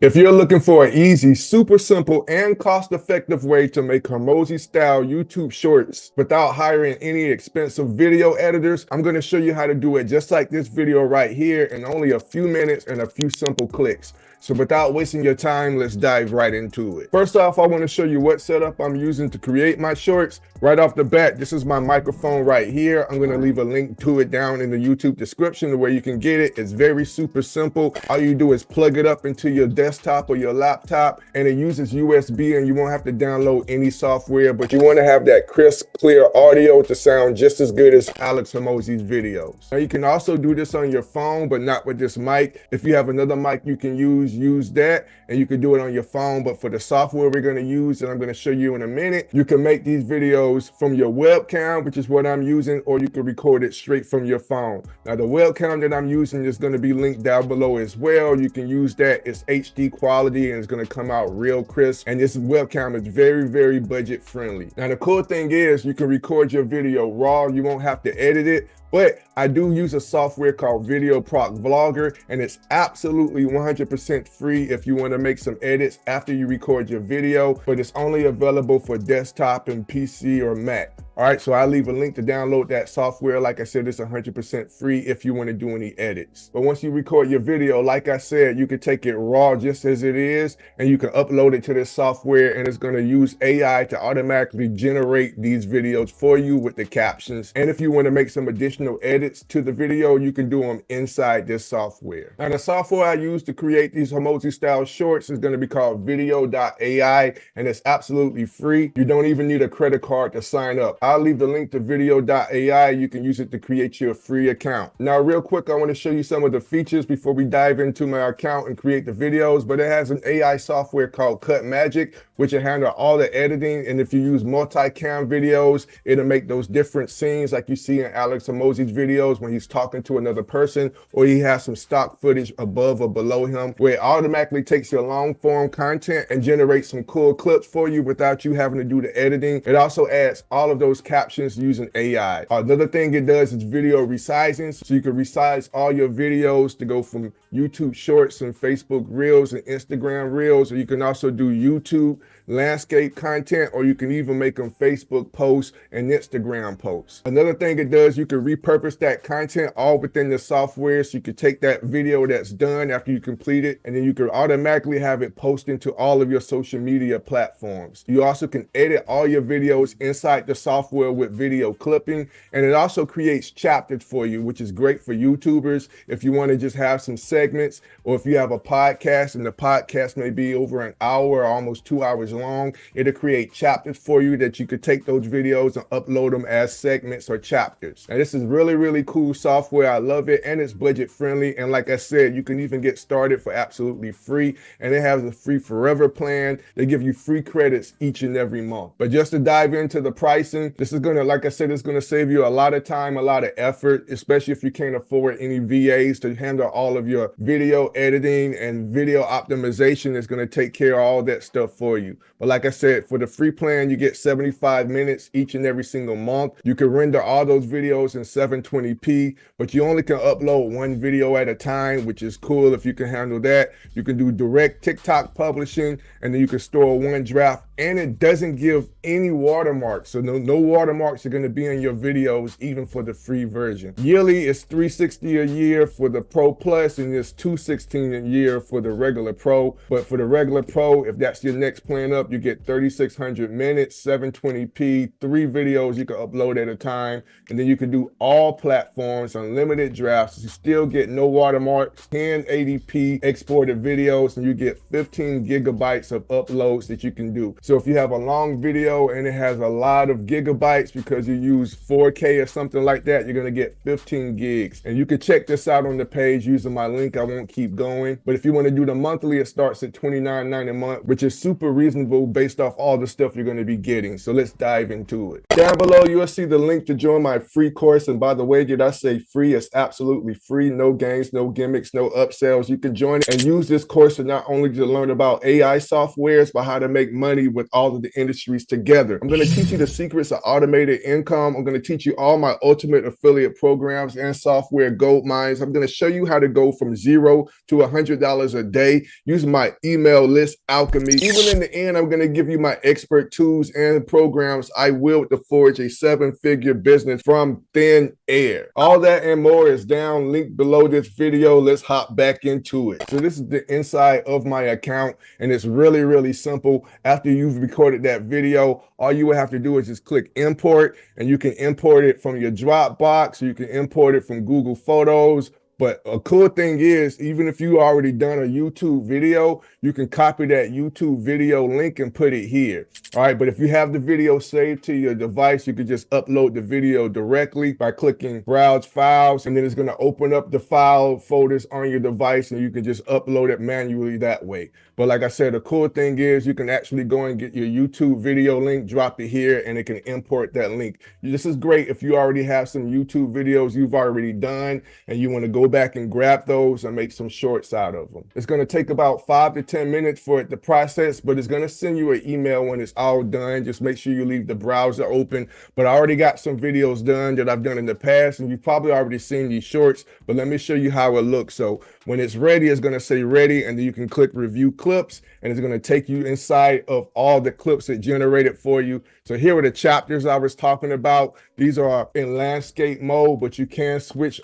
If you're looking for an easy, super simple, and cost-effective way to make Hormozi-style YouTube shorts without hiring any expensive video editors, I'm going to show you how to do it just like this video right here in only a few minutes and a few simple clicks. So without wasting your time, let's dive right into it. First off, I want to show you what setup I'm using to create my shorts. Right off the bat, this is my microphone right here. I'm going to leave a link to it down in the YouTube description where you can get it. It's very super simple. All you do is plug it up into your desktop or your laptop, and it uses USB, and you won't have to download any software, but you want to have that crisp, clear audio to sound just as good as Alex Hormozi's videos. Now you can also do this on your phone, but not with this mic. If you have another mic you can use that, and you can do it on your phone. But for the software we're going to use, and I'm going to show you in a minute, you can make these videos from your webcam, which is what I'm using, or you can record it straight from your phone. Now the webcam that I'm using is going to be linked down below as well. You can use that. It's HD quality and it's going to come out real crisp, and this webcam is very, very budget friendly. Now the cool thing is you can record your video raw. You won't have to edit it. But I do use a software called VideoProc Vlogger, and it's absolutely 100% free if you want to make some edits after you record your video, but it's only available for desktop and PC or Mac. All right, so I'll leave a link to download that software. Like I said, it's 100% free if you want to do any edits. But once you record your video, like I said, you can take it raw just as it is, and you can upload it to this software, and it's going to use AI to automatically generate these videos for you with the captions. And if you want to make some additional edits to the video, you can do them inside this software. Now the software I use to create these Hormozi style shorts is going to be called Video.ai, and it's absolutely free. You don't even need a credit card to sign up. I'll leave the link to Video.ai. You can use it to create your free account. Now real quick, I want to show you some of the features before we dive into my account and create the videos. But it has an AI software called Cutmagic, which will handle all the editing. And if you use multi-cam videos, it'll make those different scenes like you see in Alex Hormozi's videos when he's talking to another person, or he has some stock footage above or below him, where it automatically takes your long form content and generates some cool clips for you without you having to do the editing. It also adds all of those captions using AI. Another thing it does is video resizing, so you can resize all your videos to go from YouTube Shorts and Facebook Reels and Instagram Reels, or you can also do YouTube landscape content, or you can even make them Facebook posts and Instagram posts. Another thing it does, you can repurpose that content all within the software, so you can take that video that's done after you complete it, and then you can automatically have it posted to all of your social media platforms. You also can edit all your videos inside the software with video clipping, and it also creates chapters for you, which is great for YouTubers if you want to just have some segments, or if you have a podcast and the podcast may be over an hour or almost 2 hours long, it'll create chapters for you that you could take those videos and upload them as segments or chapters. And this is really, really cool software. I love it, and it's budget friendly. And like I said, you can even get started for absolutely free, and it has a free forever plan. They give you free credits each and every month. But just to dive into the pricing, this is gonna, like I said, it's gonna save you a lot of time, a lot of effort, especially if you can't afford any VAs to handle all of your video editing and video optimization. Is gonna take care of all that stuff for you. But like I said, for the free plan, you get 75 minutes each and every single month. You can render all those videos in 720p, but you only can upload one video at a time, which is cool if you can handle that. You can do direct TikTok publishing, and then you can store one draft, and it doesn't give any watermarks. So no watermarks are going to be in your videos, even for the free version. Yearly is $360 a year for the Pro Plus, and it's $216 a year for the regular Pro. But for the regular Pro, if that's your next plan up, you get 3,600 minutes, 720p, 3 videos you can upload at a time, and then you can do all platforms, unlimited drafts. You still get no watermarks, 1080p exported videos, and you get 15 gigabytes of uploads that you can do. So if you have a long video and it has a lot of gigabytes because you use 4K or something like that, you're gonna get 15 gigs. And you can check this out on the page using my link. I won't keep going. But if you want to do the monthly, it starts at $29.90 a month, which is super reasonable based off all the stuff you're gonna be getting. So let's dive into it. Down below, you'll see the link to join my free course. And by the way, did I say free? It's absolutely free. No games, no gimmicks, no upsells. You can join and use this course to not only to learn about AI softwares, but how to make money with all of the industries together. I'm going to teach you the secrets of automated income. I'm going to teach you all my ultimate affiliate programs and software gold mines. I'm going to show you how to go from $0 to $100 a day. Use my email list, Alchemy. Even in the end, I'm going to give you my expert tools and programs I will to forge a 7-figure business from thin air. All that and more is down, linked below this video. Let's hop back into it. So this is the inside of my account, and it's really, really simple. After you've recorded that video, all you would have to do is just click import, and you can import it from your Dropbox, or you can import it from Google Photos. But a cool thing is, even if you already done a YouTube video, you can copy that YouTube video link and put it here. All right, but if you have the video saved to your device, you can just upload the video directly by clicking Browse Files, and then it's gonna open up the file folders on your device, and you can just upload it manually that way. But like I said, the cool thing is you can actually go and get your YouTube video link, drop it here, and it can import that link. This is great if you already have some YouTube videos you've already done, and you wanna go back and grab those and make some shorts out of them. It's gonna take about 5 to 10 minutes for it to process, but it's gonna send you an email when it's all done. Just make sure you leave the browser open. But I already got some videos done that I've done in the past, and you've probably already seen these shorts, but let me show you how it looks. So when it's ready, it's gonna say ready, and then you can click review clips, and it's gonna take you inside of all the clips it generated for you. So here are the chapters I was talking about. These are in landscape mode, but you can switch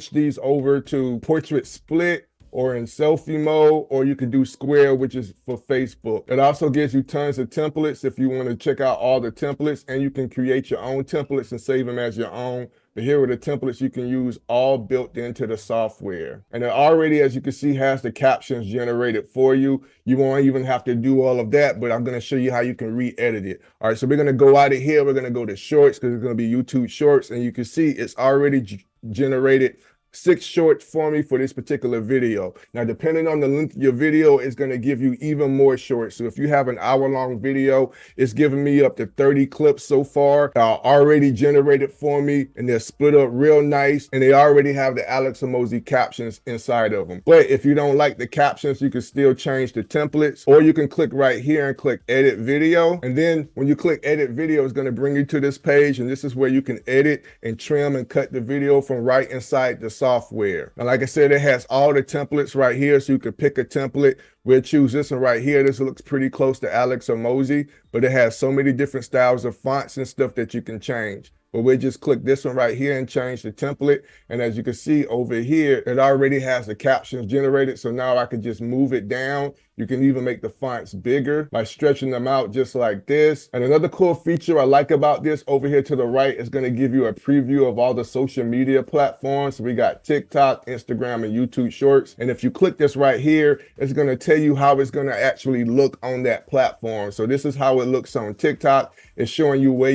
these over to portrait split, or in selfie mode, or you can do square, which is for Facebook. It also gives you tons of templates if you want to check out all the templates, and you can create your own templates and save them as your own. But here are the templates you can use, all built into the software. And it already, as you can see, has the captions generated for you. You won't even have to do all of that, but I'm gonna show you how you can re-edit it. All right, so we're gonna go out of here. We're gonna go to Shorts, because it's gonna be YouTube Shorts, and you can see it's already generated 6 shorts for me for this particular video. Now, depending on the length of your video, it's going to give you even more shorts. So if you have an hour-long video, it's giving me up to 30 clips so far, already generated for me, and they're split up real nice, and they already have the Alex Hormozi captions inside of them. But if you don't like the captions, you can still change the templates, or you can click right here and click edit video. And then when you click edit video, it's going to bring you to this page, and this is where you can edit and trim and cut the video from right inside the software. Now, like I said, it has all the templates right here, so you can pick a template. We'll choose this one right here. This looks pretty close to Alex Hormozi, but it has so many different styles of fonts and stuff that you can change. But we'll just click this one right here and change the template. And as you can see over here, it already has the captions generated. So now I can just move it down. You can even make the fonts bigger by stretching them out just like this. And another cool feature I like about this over here to the right is going to give you a preview of all the social media platforms. So we got TikTok, Instagram, and YouTube Shorts. And if you click this right here, it's going to tell you how it's going to actually look on that platform. So this is how it looks on TikTok. It's showing you where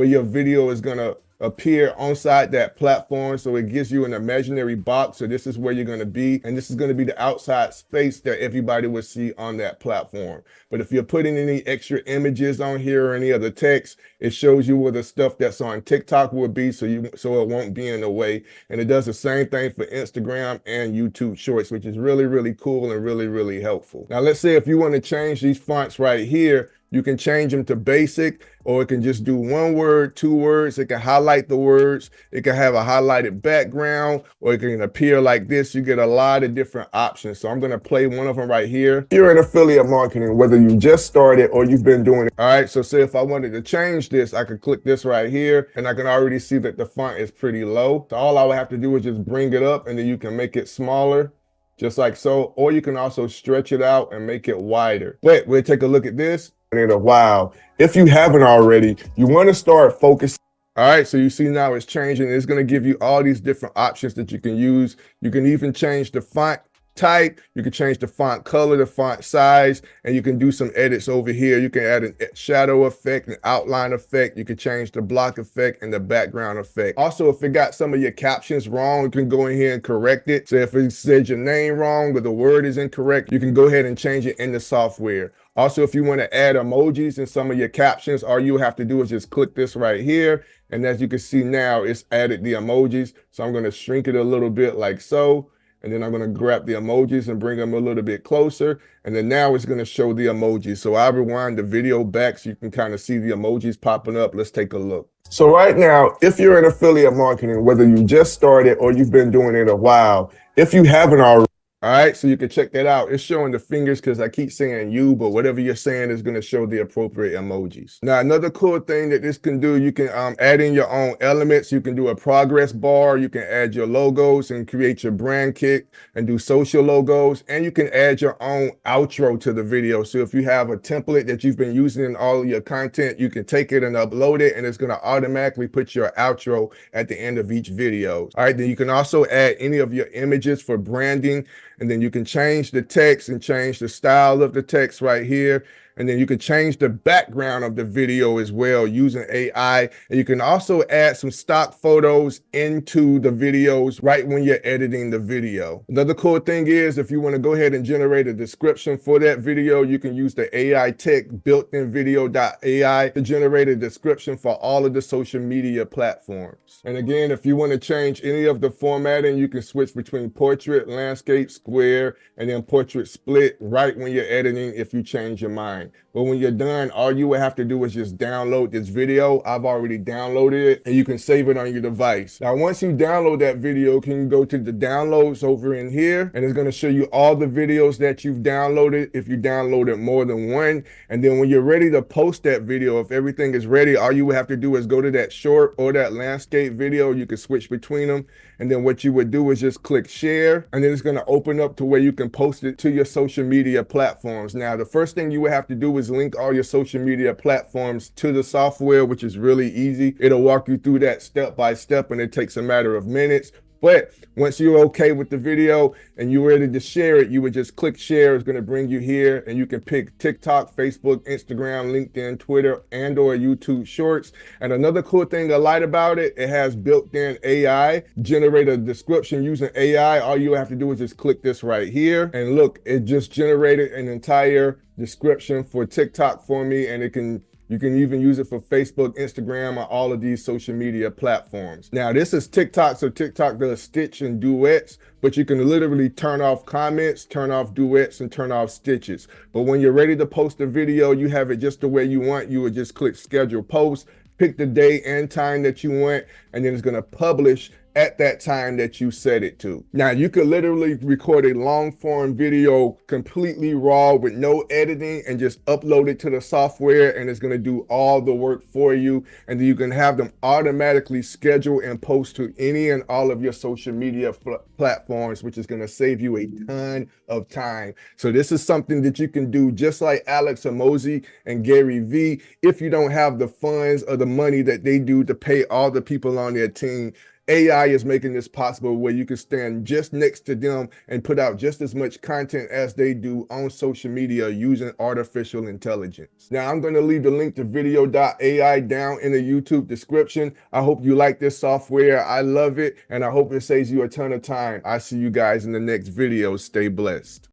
your video is going to appear onside that platform. So it gives you an imaginary box. So this is where you're going to be. And this is going to be the outside space that everybody will see on that platform. But if you're putting any extra images on here or any other text, it shows you where the stuff that's on TikTok will be, so it won't be in the way. And it does the same thing for Instagram and YouTube Shorts, which is really, really cool and really, really helpful. Now, let's say if you want to change these fonts right here, you can change them to basic, or it can just do 1 word, 2 words. It can highlight the words. It can have a highlighted background, or it can appear like this. You get a lot of different options. So I'm going to play one of them right here. You're in affiliate marketing, whether you just started or you've been doing it. All right. So say if I wanted to change this, I could click this right here, and I can already see that the font is pretty low. So all I would have to do is just bring it up, and then you can make it smaller, just like so. Or you can also stretch it out and make it wider. But we'll take a look at this in a while. If you haven't already, you want to start focusing. All right, so you see now it's changing. It's going to give you all these different options that you can use. You can even change the font type, you can change the font color, the font size, and you can do some edits over here. You can add a shadow effect, an outline effect. You can change the block effect and the background effect. Also, if it got some of your captions wrong, you can go in here and correct it. So if it said your name wrong or the word is incorrect, you can go ahead and change it in the software. Also, if you want to add emojis in some of your captions, all you have to do is just click this right here. And as you can see now, it's added the emojis. So I'm going to shrink it a little bit like so. And then I'm going to grab the emojis and bring them a little bit closer. And then now it's going to show the emojis. So I'll rewind the video back so you can kind of see the emojis popping up. Let's take a look. So right now, if you're in affiliate marketing, whether you just started or you've been doing it a while, if you haven't already, all right, so you can check that out. It's showing the fingers because I keep saying you, but whatever you're saying is going to show the appropriate emojis. Now, another cool thing that this can do, you can add in your own elements. You can do a progress bar. You can add your logos and create your brand kit and do social logos. And you can add your own outro to the video. So if you have a template that you've been using in all of your content, you can take it and upload it, and it's going to automatically put your outro at the end of each video. All right, then you can also add any of your images for branding. And then you can change the text and change the style of the text right here. And then you can change the background of the video as well using AI. And you can also add some stock photos into the videos right when you're editing the video. Another cool thing is if you want to go ahead and generate a description for that video, you can use the AI Tech built-in video.ai to generate a description for all of the social media platforms. And again, if you want to change any of the formatting, you can switch between portrait, landscape, square, and then portrait split right when you're editing if you change your mind. But when you're done, all you would have to do is just download this video. I've already downloaded it, and you can save it on your device. Now, once you download that video, can you go to the downloads over in here, and it's going to show you all the videos that you've downloaded if you downloaded more than one. And then when you're ready to post that video, if everything is ready, all you would have to do is go to that short or that landscape video. You can switch between them. And then what you would do is just click share, and then it's going to open up to where you can post it to your social media platforms. Now, the first thing you would have to do is link all your social media platforms to the software, which is really easy. It'll walk you through that step by step, and it takes a matter of minutes. But once you're okay with the video and you're ready to share it, you would just click share. It's going to bring you here, and you can pick TikTok, Facebook, Instagram, LinkedIn, Twitter, and or YouTube Shorts. And another cool thing I like about it, it has built-in AI. Generate a description using AI. All you have to do is just click this right here. And look, it just generated an entire description for TikTok for me, and you can even use it for Facebook, Instagram, or all of these social media platforms. Now, this is TikTok, so TikTok does stitch and duets, but you can literally turn off comments, turn off duets, and turn off stitches. But when you're ready to post a video, you have it just the way you want. You would just click schedule post, pick the day and time that you want, and then it's gonna publish at that time that you set it to. Now, you could literally record a long form video completely raw with no editing and just upload it to the software, and it's gonna do all the work for you. And then you can have them automatically schedule and post to any and all of your social media platforms, which is gonna save you a ton of time. So this is something that you can do just like Alex Hormozi and Gary Vee if you don't have the funds or the money that they do to pay all the people on their team. AI is making this possible where you can stand just next to them and put out just as much content as they do on social media using artificial intelligence. Now, I'm going to leave the link to video.ai down in the YouTube description. I hope you like this software. I love it, and I hope it saves you a ton of time. I see you guys in the next video. Stay blessed.